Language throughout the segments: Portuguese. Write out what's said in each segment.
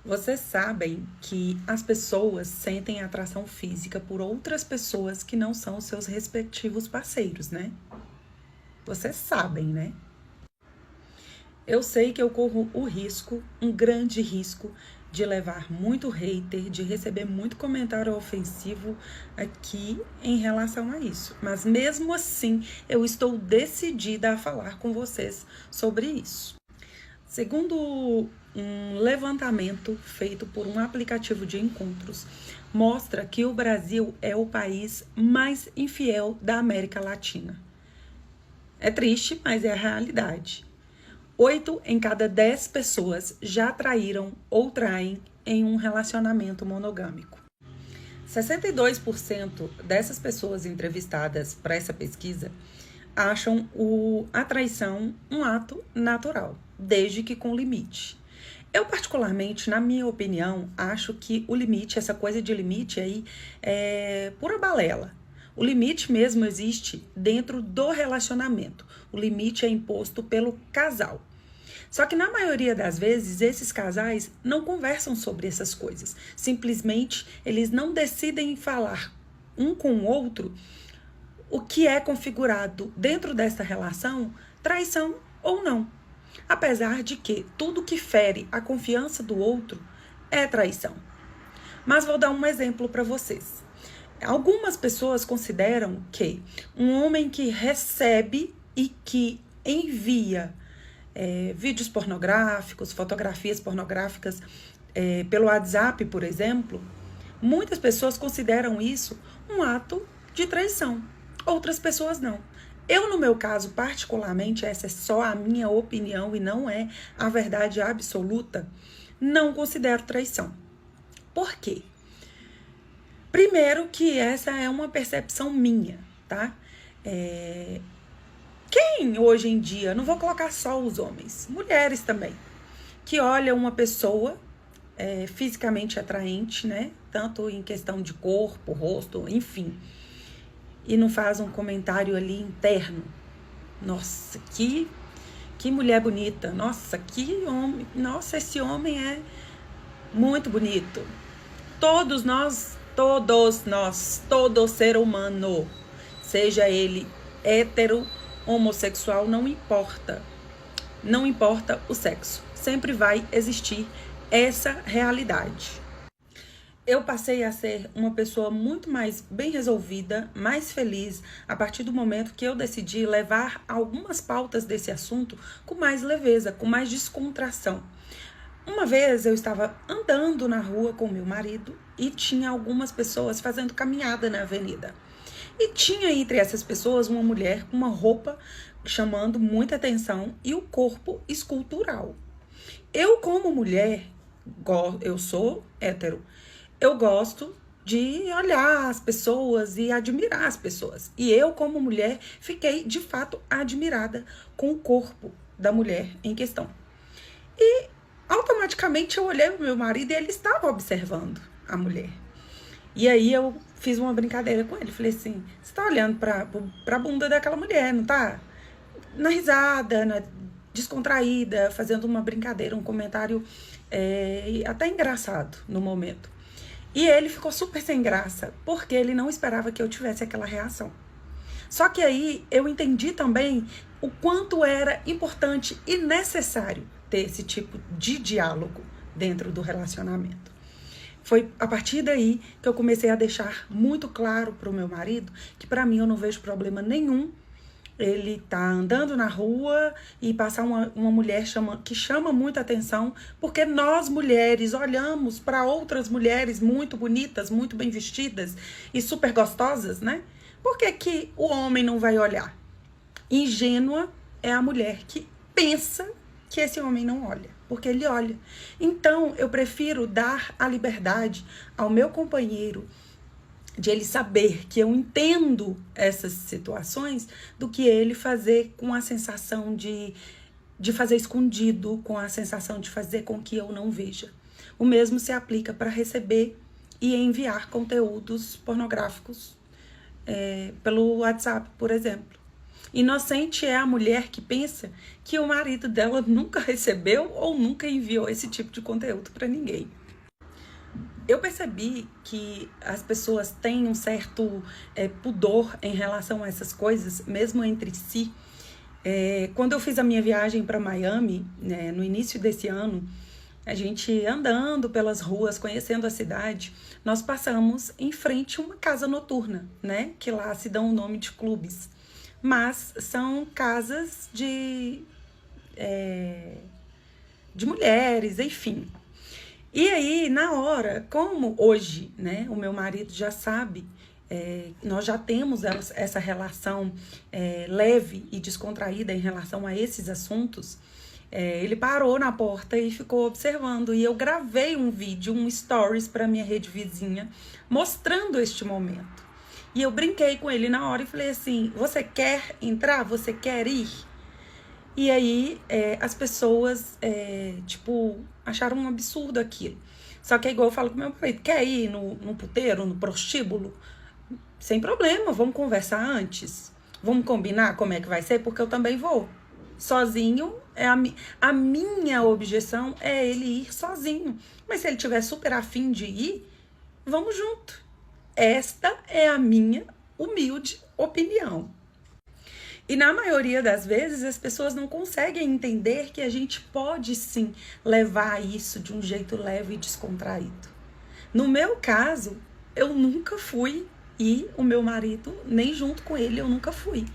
Vocês sabem que as pessoas sentem atração física por outras pessoas que não são os seus respectivos parceiros, né? Vocês sabem, né? Eu sei que eu corro o risco, um grande risco, de levar muito hater, de receber muito comentário ofensivo aqui em relação a isso. Mas mesmo assim, eu estou decidida a falar com vocês sobre isso. Segundo um levantamento feito por um aplicativo de encontros, mostra que o Brasil é o país mais infiel da América Latina. É triste, mas é a realidade. 8 em cada 10 pessoas já traíram ou traem em um relacionamento monogâmico. 62% dessas pessoas entrevistadas para essa pesquisa acham a traição um ato natural, desde que com limite. Eu, particularmente, na minha opinião, acho que o limite, essa coisa de limite aí, é pura balela. O limite mesmo existe dentro do relacionamento. O limite é imposto pelo casal. Só que na maioria das vezes, esses casais não conversam sobre essas coisas. Simplesmente, eles não decidem falar um com o outro o que é configurado dentro dessa relação, traição ou não. Apesar de que tudo que fere a confiança do outro é traição. Mas vou dar um exemplo para vocês. Algumas pessoas consideram que um homem que recebe e que envia vídeos pornográficos, fotografias pornográficas pelo WhatsApp, por exemplo, muitas pessoas consideram isso um ato de traição. Outras pessoas não. Eu, no meu caso, particularmente, essa é só a minha opinião e não é a verdade absoluta, não considero traição. Por quê? Primeiro que essa é uma percepção minha, tá? Quem hoje em dia, não vou colocar só os homens, mulheres também, que olha uma pessoa fisicamente atraente, né? Tanto em questão de corpo, rosto, enfim, e não faz um comentário ali interno. Nossa, que mulher bonita. Nossa, que homem. Nossa, esse homem é muito bonito. Todos nós, todo ser humano, seja ele hétero, homossexual, não importa. Não importa o sexo. Sempre vai existir essa realidade. Eu passei a ser uma pessoa muito mais bem resolvida, mais feliz, a partir do momento que eu decidi levar algumas pautas desse assunto com mais leveza, com mais descontração. Uma vez eu estava andando na rua com meu marido e tinha algumas pessoas fazendo caminhada na avenida. E tinha entre essas pessoas uma mulher com uma roupa chamando muita atenção e o corpo escultural. Eu, como mulher, eu sou hétero, eu gosto de olhar as pessoas e admirar as pessoas. E eu, como mulher, fiquei de fato admirada com o corpo da mulher em questão. E automaticamente eu olhei pro meu marido e ele estava observando a mulher. E aí eu fiz uma brincadeira com ele. Falei assim: você tá olhando pra bunda daquela mulher, não tá? Na risada, descontraída, fazendo uma brincadeira, um comentário até engraçado no momento. E ele ficou super sem graça, porque ele não esperava que eu tivesse aquela reação. Só que aí eu entendi também o quanto era importante e necessário ter esse tipo de diálogo dentro do relacionamento. Foi a partir daí que eu comecei a deixar muito claro para o meu marido que para mim eu não vejo problema nenhum ele tá andando na rua e passar uma mulher que chama muita atenção, porque nós mulheres olhamos para outras mulheres muito bonitas, muito bem vestidas e super gostosas, né? Por que que o homem não vai olhar? Ingênua é a mulher que pensa que esse homem não olha, porque ele olha. Então, eu prefiro dar a liberdade ao meu companheiro de ele saber que eu entendo essas situações, do que ele fazer com a sensação de fazer escondido, com a sensação de fazer com que eu não veja. O mesmo se aplica para receber e enviar conteúdos pornográficos pelo WhatsApp, por exemplo. Inocente é a mulher que pensa que o marido dela nunca recebeu ou nunca enviou esse tipo de conteúdo para ninguém. Eu percebi que as pessoas têm um certo pudor em relação a essas coisas, mesmo entre si. Quando eu fiz a minha viagem para Miami, né, no início desse ano, a gente andando pelas ruas, conhecendo a cidade, nós passamos em frente a uma casa noturna, né? Que lá se dão o nome de clubes. Mas são casas de mulheres, enfim. E aí, na hora, como hoje, né, o meu marido já sabe, nós já temos essa relação leve e descontraída em relação a esses assuntos, ele parou na porta e ficou observando. E eu gravei um vídeo, um stories para minha rede vizinha, mostrando este momento. E eu brinquei com ele na hora e falei assim, você quer entrar? Você quer ir? E aí, as pessoas, acharam um absurdo aquilo. Só que é igual eu falo com meu marido, quer ir no puteiro, no prostíbulo? Sem problema, vamos conversar antes. Vamos combinar como é que vai ser, porque eu também vou. Sozinho, a minha objeção é ele ir sozinho. Mas se ele tiver super afim de ir, vamos junto. Esta é a minha humilde opinião. E na maioria das vezes as pessoas não conseguem entender que a gente pode sim levar isso de um jeito leve e descontraído. No meu caso, eu nunca fui e o meu marido, nem junto com ele, eu nunca fui.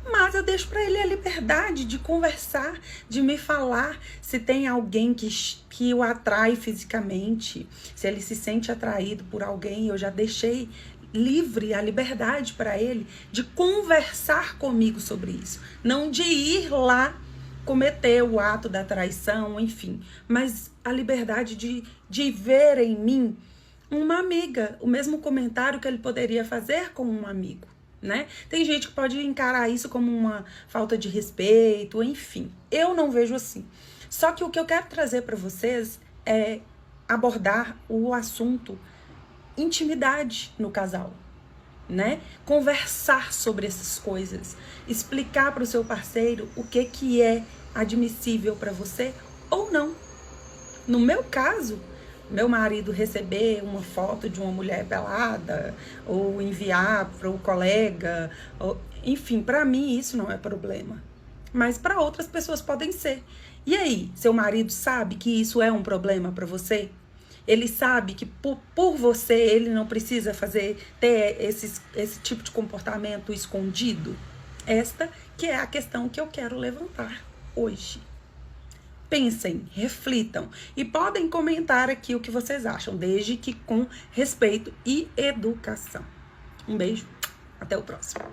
Mas eu deixo para ele a liberdade de conversar, de me falar se tem alguém que o atrai fisicamente, se ele se sente atraído por alguém. Eu já deixei livre a liberdade para ele de conversar comigo sobre isso. Não de ir lá cometer o ato da traição, enfim. Mas a liberdade de ver em mim uma amiga, o mesmo comentário que ele poderia fazer com um amigo, né? Tem gente que pode encarar isso como uma falta de respeito, enfim. Eu não vejo assim. Só que o que eu quero trazer para vocês é abordar o assunto intimidade no casal, né? Conversar sobre essas coisas, explicar para o seu parceiro o que é admissível para você ou não. No meu caso, meu marido receber uma foto de uma mulher pelada ou enviar para o colega, enfim, para mim isso não é problema. Mas para outras pessoas podem ser. E aí, seu marido sabe que isso é um problema para você? Ele sabe que por você ele não precisa ter esse tipo de comportamento escondido? Esta que é a questão que eu quero levantar hoje. Pensem, reflitam e podem comentar aqui o que vocês acham, desde que com respeito e educação. Um beijo, até o próximo.